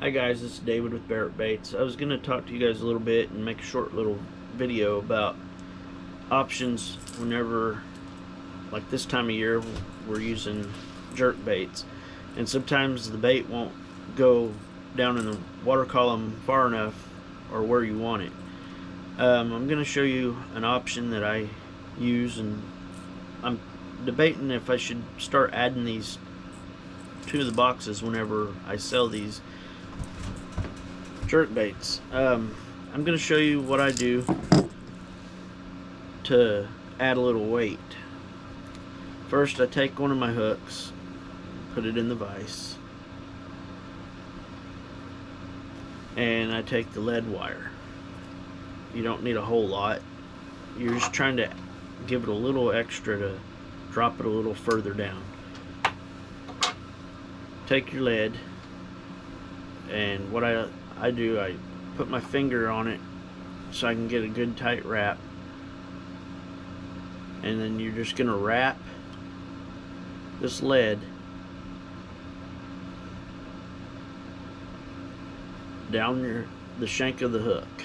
Hi guys, this is David with Barrett Baits. I was going to talk to you guys a little bit and make a short little video about options whenever, like this time of year, we're using jerk baits, and sometimes the bait won't go down in the water column far enough or where you want it. I'm going to show you an option that I use, and I'm debating if I should start adding these to the boxes whenever I sell these jerk baits. I'm going to show you what I do to add a little weight. First, I take one of my hooks, put it in the vise, and I take the lead wire. You don't need a whole lot. You're just trying to give it a little extra to drop it a little further down. Take your lead, and what I do, I put my finger on it so I can get a good tight wrap, and then you're just gonna wrap this lead down the shank of the hook.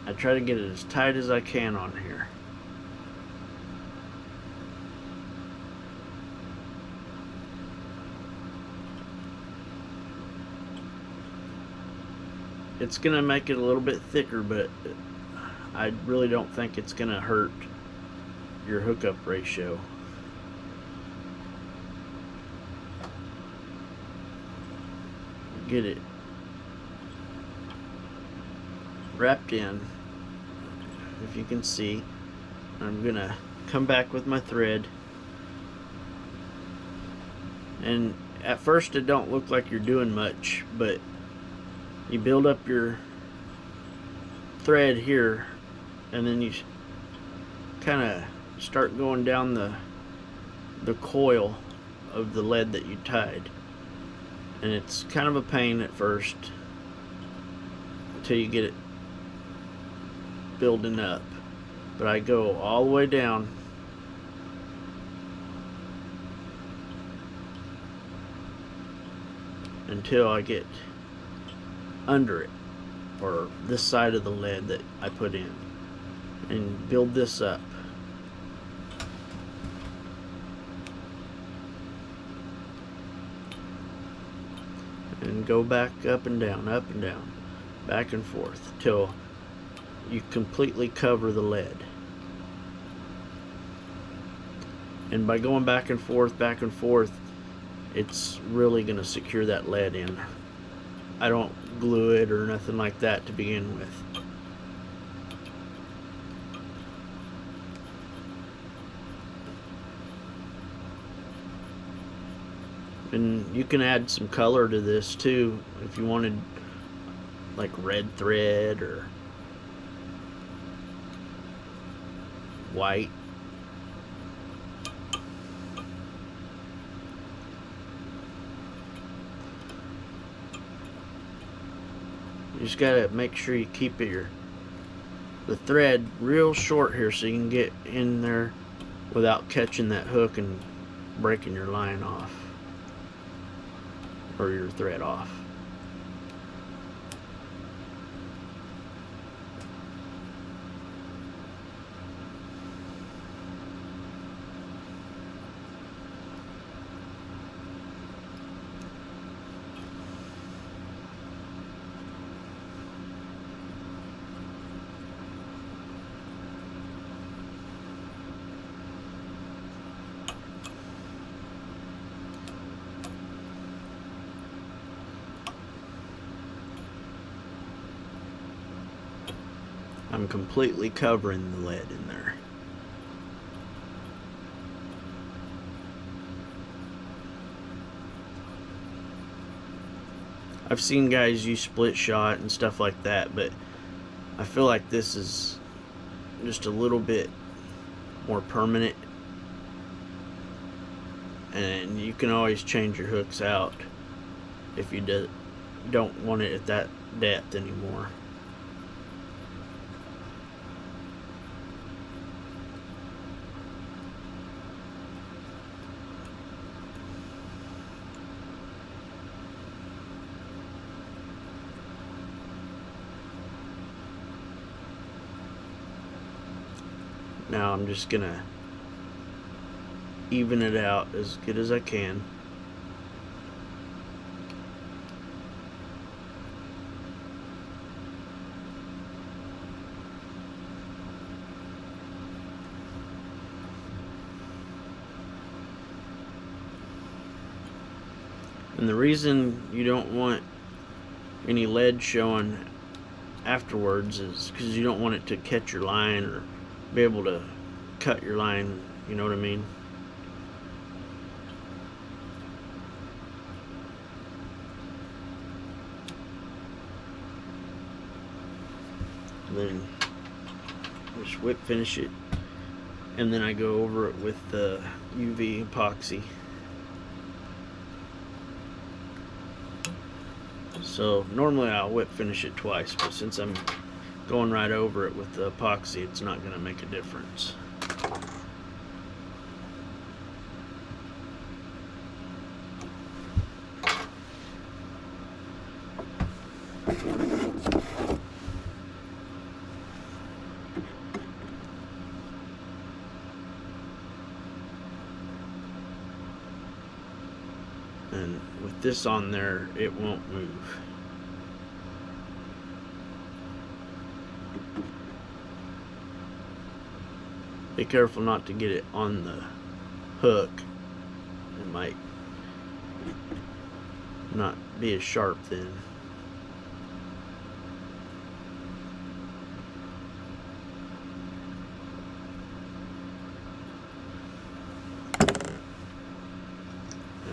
I try to get it as tight as I can on here. It's gonna make it a little bit thicker, but I really don't think it's gonna hurt your hookup ratio. Get it wrapped in, if you can see. I'm gonna come back with my thread, and at first it don't look like you're doing much, but you build up your thread here, and then you kind of start going down the coil of the lead that you tied, and it's kind of a pain at first until you get it building up. But I go all the way down until I get under it, or this side of the lead that I put in, and build this up. And go back up and down, back and forth till you completely cover the lead. And by going back and forth, it's really going to secure that lead in. I don't glue it or nothing like that to begin with. And you can add some color to this too if you wanted, like red thread or white. You just gotta make sure you keep the thread real short here so you can get in there without catching that hook and breaking your line off, or your thread off. I'm completely covering the lead in there. I've seen guys use split shot and stuff like that, but I feel like this is just a little bit more permanent, and you can always change your hooks out if you don't want it at that depth anymore. Now I'm just gonna even it out as good as I can. And the reason you don't want any lead showing afterwards is because you don't want it to catch your line or be able to cut your line, you know what I mean? And then just whip finish it, and then I go over it with the UV epoxy. So normally I'll whip finish it twice, but since I'm going right over it with the epoxy, it's not going to make a difference. And with this on there, it won't move. Be careful not to get it on the hook. It might not be as sharp then.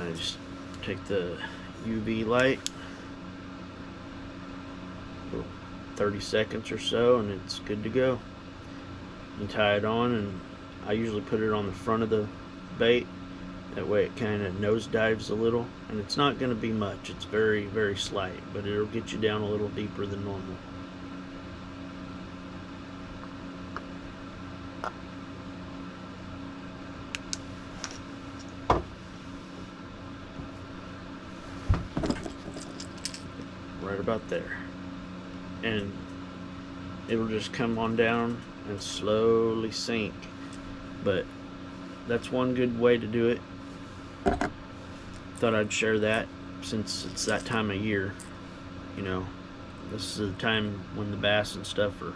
I just take the UV light, 30 seconds or so, and it's good to go. You tie it on, and I usually put it on the front of the bait. That way it kind of nosedives a little, and it's not going to be much. It's very, very slight, but it'll get you down a little deeper than normal. Right about there. And it'll just come on down and slowly sink. But that's one good way to do it. Thought I'd share that since it's that time of year. You know, this is the time when the bass and stuff are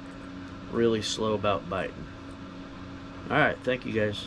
really slow about biting. Alright, thank you guys.